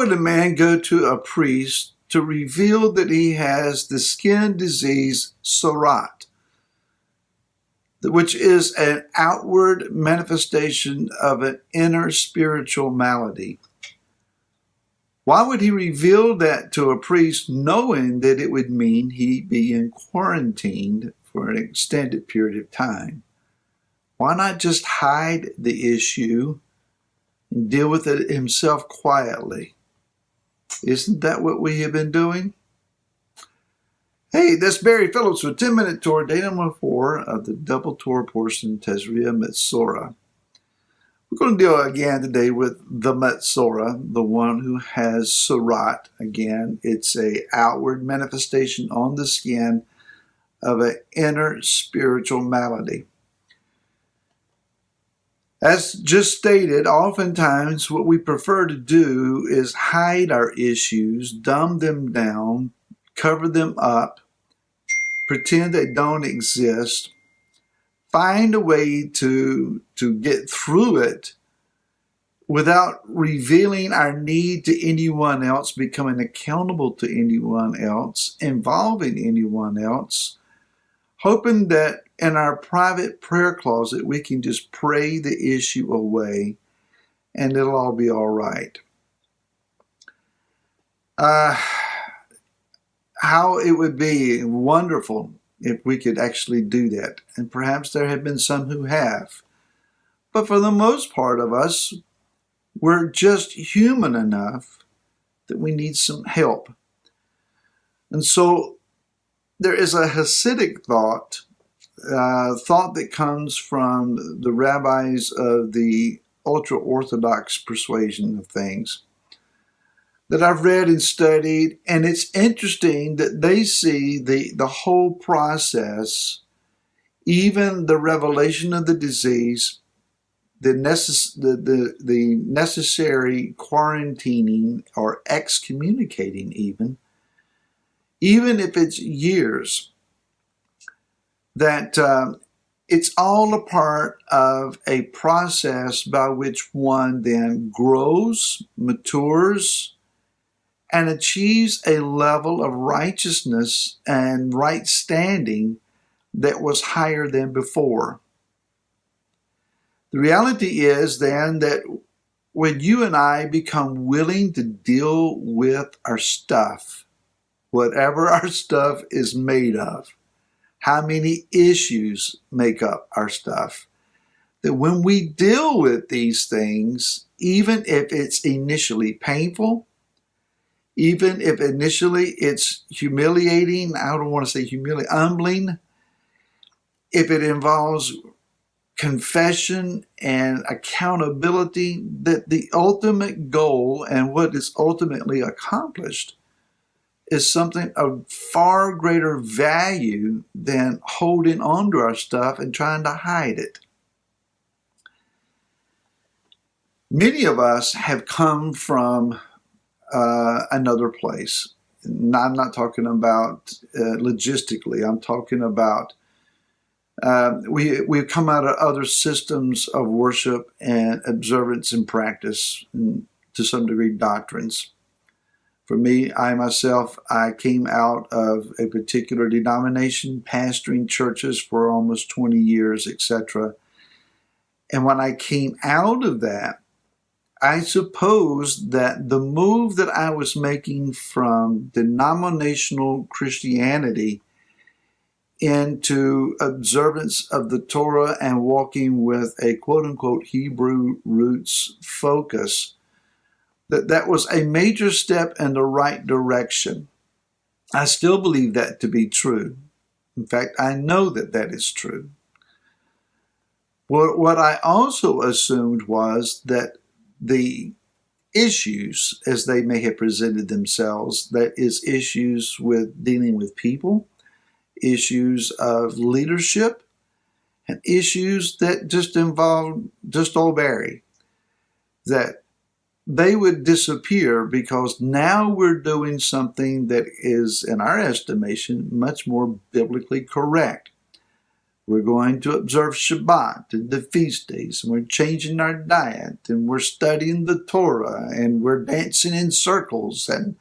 would a man go to a priest to reveal that he has the skin disease Sorat, which is an outward manifestation of an inner spiritual malady? Why would he reveal that to a priest knowing that it would mean he'd be in quarantined for an extended period of time? Why not just hide the issue and deal with it himself quietly? Isn't that what we have been doing? Hey, that's Barry Phillips with 10-Minute Torah, day number 4 of the double Torah portion, Tazria Metzora. We're going to deal again today with the Metzora, the one who has Sorat. Again, it's a outward manifestation on the skin of an inner spiritual malady. As just stated, oftentimes what we prefer to do is hide our issues, dumb them down, cover them up, pretend they don't exist, find a way to get through it without revealing our need to anyone else, becoming accountable to anyone else, involving anyone else, hoping that in our private prayer closet we can just pray the issue away and it'll all be all right. How it would be wonderful if we could actually do that. And perhaps there have been some who have. But for the most part of us, we're just human enough that we need some help. And so there is a Hasidic thought that comes from the rabbis of the ultra-Orthodox persuasion of things that I've read and studied, and it's interesting that they see the whole process, even the revelation of the disease, the necessary quarantining or excommunicating even if it's years, that it's all a part of a process by which one then grows, matures, and achieves a level of righteousness and right standing that was higher than before. The reality is then that when you and I become willing to deal with our stuff, whatever our stuff is made of, how many issues make up our stuff, that when we deal with these things, even if it's initially painful, even if initially it's humiliating, I don't want to say humiliating, humbling, if it involves confession and accountability, that the ultimate goal and what is ultimately accomplished is something of far greater value than holding on to our stuff and trying to hide it. Many of us have come from another place. And I'm not talking about logistically. I'm talking about we've come out of other systems of worship and observance and practice, and to some degree doctrines. For me, I came out of a particular denomination, pastoring churches for almost 20 years, etc. And when I came out of that, I suppose that the move that I was making from denominational Christianity into observance of the Torah and walking with a quote-unquote Hebrew roots focus, that was a major step in the right direction. I still believe that to be true. In fact, I know that that is true. What I also assumed was that the issues, as they may have presented themselves, that is issues with dealing with people, issues of leadership, and issues that just involve just old Barry, that they would disappear because now we're doing something that is, in our estimation, much more biblically correct. We're going to observe Shabbat and the feast days, and we're changing our diet, and we're studying the Torah, and we're dancing in circles, and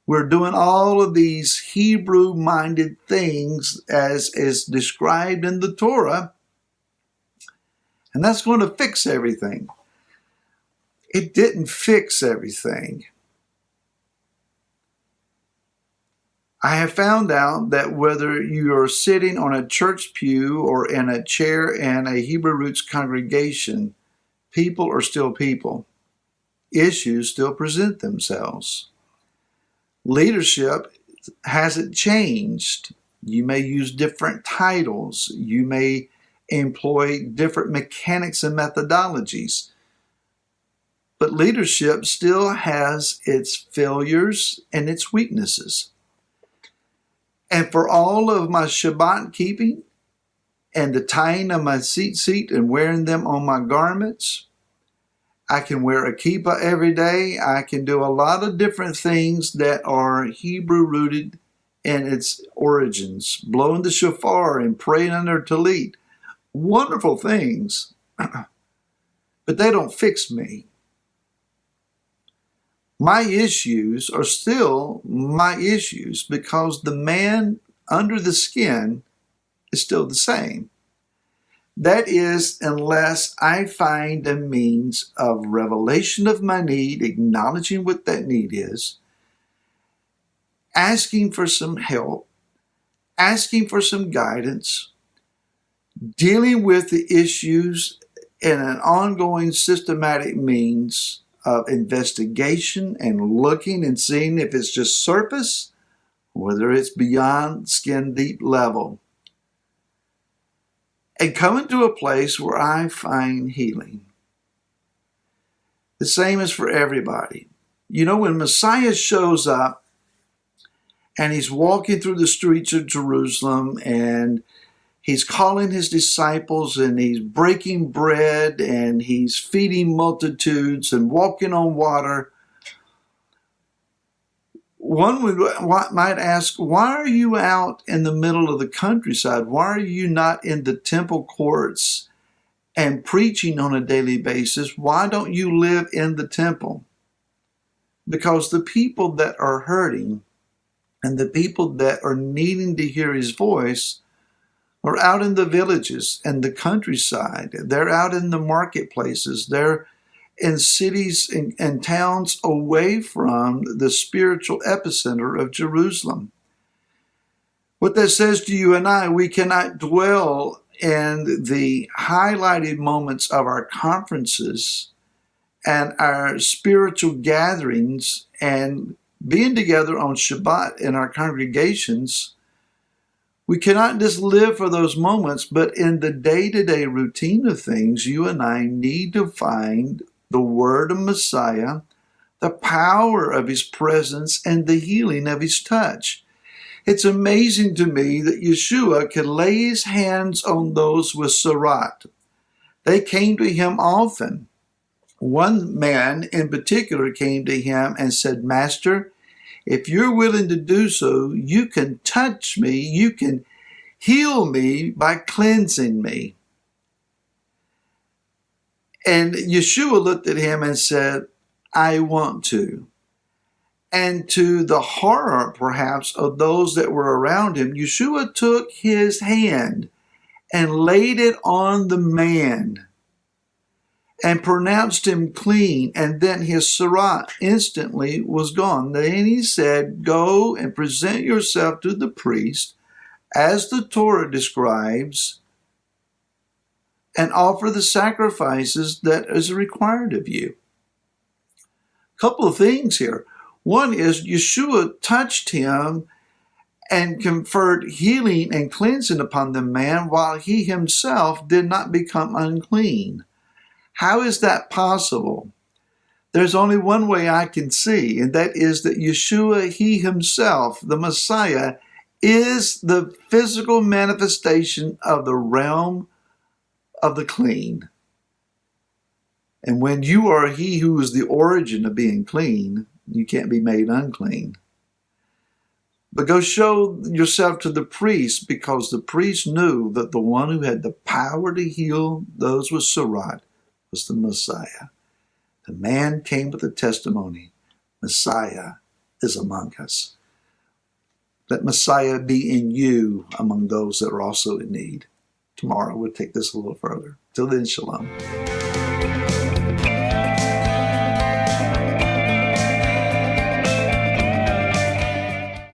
we're doing all of these Hebrew-minded things as is described in the Torah, and that's going to fix everything. It didn't fix everything. I have found out that whether you are sitting on a church pew or in a chair in a Hebrew roots congregation, people are still people. Issues still present themselves. Leadership hasn't changed. You may use different titles. You may employ different mechanics and methodologies. But leadership still has its failures and its weaknesses. And for all of my Shabbat keeping and the tying of my tzitzit and wearing them on my garments, I can wear a kippah every day. I can do a lot of different things that are Hebrew rooted in its origins. Blowing the shofar and praying under talit. Wonderful things. But they don't fix me. My issues are still my issues because the man under the skin is still the same. That is, unless I find a means of revelation of my need, acknowledging what that need is, asking for some help, asking for some guidance, dealing with the issues in an ongoing systematic means of investigation and looking and seeing if it's just surface, whether it's beyond skin deep level. And coming to a place where I find healing. The same is for everybody. You know, when Messiah shows up and he's walking through the streets of Jerusalem and he's calling his disciples and he's breaking bread and he's feeding multitudes and walking on water, one might ask, why are you out in the middle of the countryside? Why are you not in the temple courts and preaching on a daily basis? Why don't you live in the temple? Because the people that are hurting and the people that are needing to hear his voice are out in the villages and the countryside. They're out in the marketplaces. They're in cities and towns away from the spiritual epicenter of Jerusalem. What that says to you and I, we cannot dwell in the highlighted moments of our conferences and our spiritual gatherings and being together on Shabbat in our congregations. We cannot just live for those moments, but in the day-to-day routine of things, you and I need to find the word of Messiah, the power of his presence, and the healing of his touch. It's amazing to me that Yeshua could lay his hands on those with Sarat. They came to him often. One man in particular came to him and said, Master, if you're willing to do so, you can touch me, you can heal me by cleansing me. And Yeshua looked at him and said, I want to. And to the horror, perhaps, of those that were around him, Yeshua took his hand and laid it on the man and pronounced him clean, and then his sarat instantly was gone. Then he said, go and present yourself to the priest, as the Torah describes, and offer the sacrifices that is required of you. A couple of things here. One is Yeshua touched him and conferred healing and cleansing upon the man while he himself did not become unclean. How is that possible? There's only one way I can see, and that is that Yeshua, he himself, the Messiah, is the physical manifestation of the realm of the clean. And when you are he who is the origin of being clean, you can't be made unclean. But go show yourself to the priest, because the priest knew that the one who had the power to heal those with Surah was the Messiah. The man came with a testimony. Messiah is among us. Let Messiah be in you among those that are also in need. Tomorrow we'll take this a little further. Till then, shalom.